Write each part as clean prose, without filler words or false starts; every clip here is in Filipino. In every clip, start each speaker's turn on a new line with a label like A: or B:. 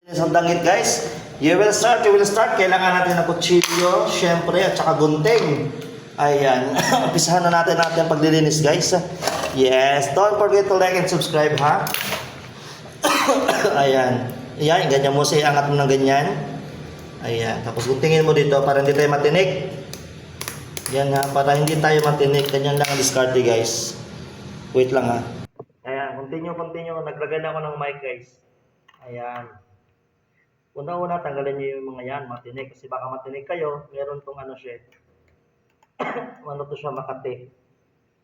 A: Isang dangit guys, you will start, kailangan natin ng kutsilyo, syempre, at saka gunting. Ayan, umpisahan na natin ang paglilinis guys. Yes, don't forget to like and subscribe ha. Ayan, ayan, ganyan mo siya, angat mo ng ganyan. Ayan, tapos guntingin mo dito para hindi tayo matinik. Yan ha, para hindi tayo matinik, ganyan lang ang diskarte guys. Wait lang ha. Ayan, continue, naglagay na ako ng mic guys. Ayan. Una-una, tanggalin niyo yung mga yan, matinik. Kasi baka matinik kayo, meron tong ano siya. Ano to siya, makati.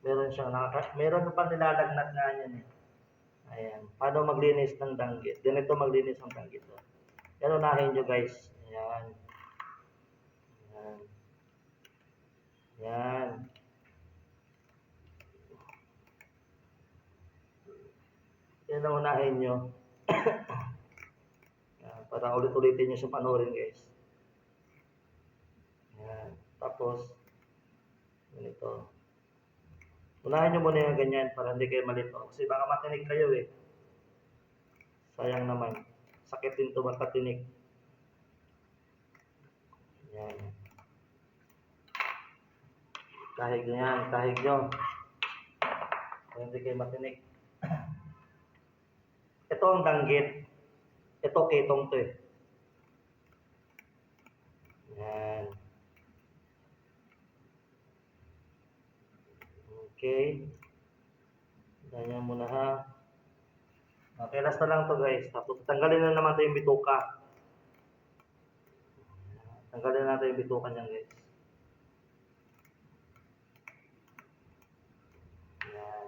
A: Meron pa nilalagnat nga yan eh. Ayan. Paano maglinis ng danggit? Ganito maglinis ng danggit. Yan, unahin nyo guys. Ayan. Ayan. Ayan. Yan ang unahin nyo. Para ulit-ulitin nyo sa panoorin guys. Yan. Tapos, ganito. Unahin nyo muna yung ganyan para hindi kayo malito. Kasi baka matinig kayo eh. Sayang naman. Sakit din ito magkatinig. Yan. Kahig nyo yan. Kahig nyo. Para hindi kayo matinig. Ito ang danggit. Ito ketong to eh. Yan. Okay. Ganyan muna ha. Okay, last na lang to guys. Tapos tanggalin na naman ito yung bituka. Tanggalin na natin yung bituka niyan guys. Yan.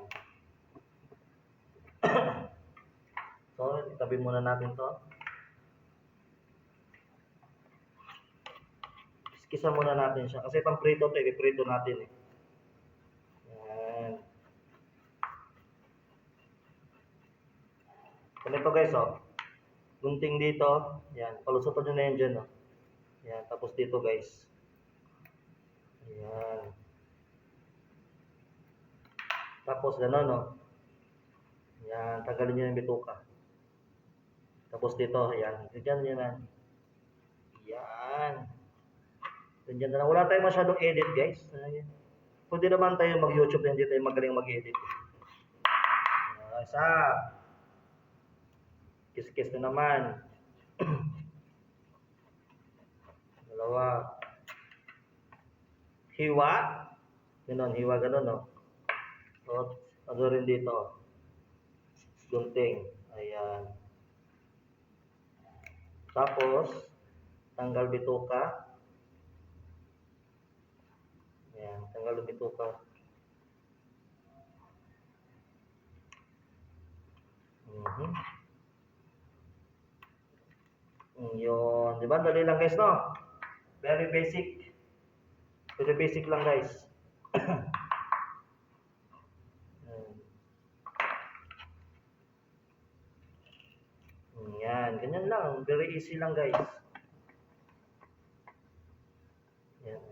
A: So, itabi muna natin to. Iskisa muna natin siya. Kasi pang prito to, i-prito natin eh. Yan. Ganito guys oh. Gunting dito. Yan. Palusutan nyo na yan dyan oh. Yan. Tapos dito guys. Yan. Tapos gano'n oh. Yan. Tanggalin nyo yung bituka. Tapos dito. Yan. Ganyan yan. Yan. Ganyan na lang. Wala tayong masyadong edit guys. Ayan. Pwede naman tayo mag-YouTube na hindi tayo magaling mag-edit. Isa. Kiss-kiss na naman. Dalawa. Hiwa. Ganon, hiwa ganon no. So, ano rin dito. Gunting. Ayan. Tapos, tanggal bituka. Ayan, tanggal bituka. Yun. Diba? Dali lang guys, no? Very basic. Very basic lang guys. Yan. Ganyan lang. Very easy lang guys. Yan.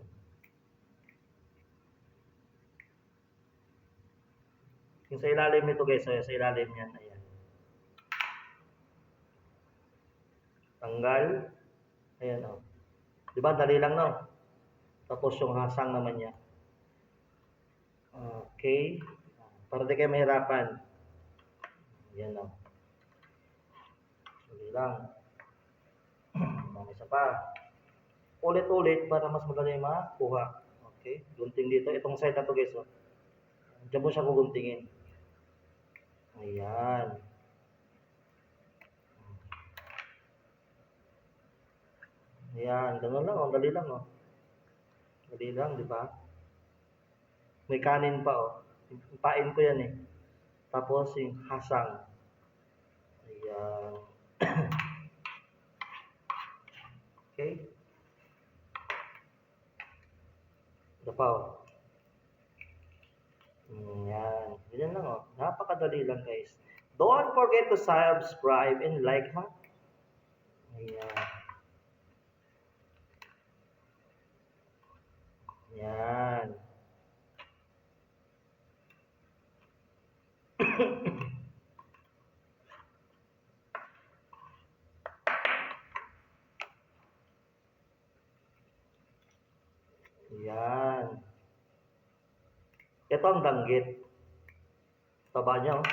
A: Yung sa ilalim nito guys. Sa ilalim yan. Ayan. Tanggal. Ayan o. Diba? Dali lang no? Tapos yung hasang naman niya. Okay. Para di kayo mahirapan. Yan o. Dali lang. Isa pa. Ulit-ulit para mas madali makuha. Okay. Gunting dito. Itong side na to guys o. Diyan mo siya kuguntingin. Ayan. Ayan, gano'n lang, oh. Dali lang, oh. Dali lang, di ba? May kanin pa, oh. Pain ko yan, eh. Tapos, yung hasang. Ayan. Okay. Ito pa, oh. Ayan. Ganyan lang, oh. Napakadali lang, guys. Don't forget to subscribe and like, ha? Ayan. Yan. Ito ang danggit. Taba niya, oh.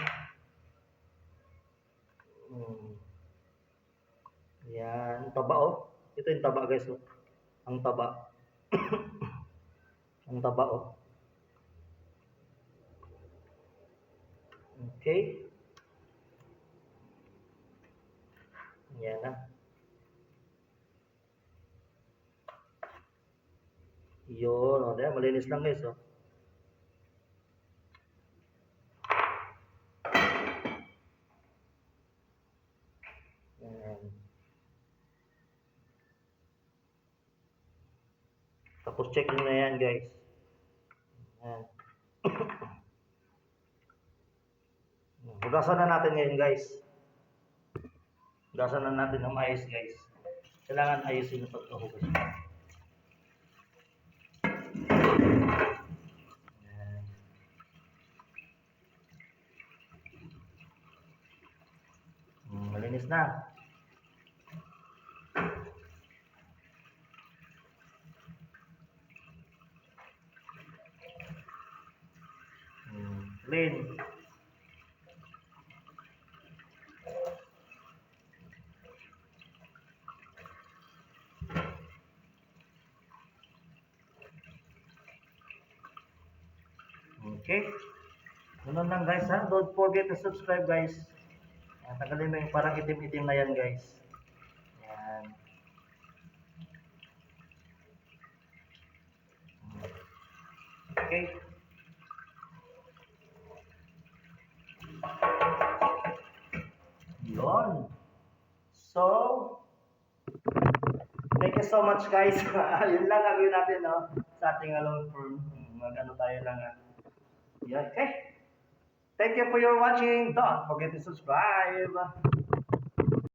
A: Yan, taba, oh. Ito yung taba, guys, oh. Ang taba. Ang taba, oh. Okay. Yan na. Yun, oh. Diyan, malinis lang, guys, oh. Yan. Tapos check nyo na yan, guys. Yan. Hugasan na natin ngayon, guys. Hugasan na natin ng ayos, guys. Kailangan ayusin yung pagkahugas. Yan. Malinis na. Clean. Okay. Ganun lang, guys, ha. Don't forget to subscribe, guys. Tanggalin mo yung parang itim-itim na yan, guys. Yan. Okay. Yun. So, thank you so much, guys. Yun lang gagawin natin, no? Sa ating long form. Mag-ano tayo lang, ha? Yan, okay. Thank you for your watching. Don't forget to subscribe.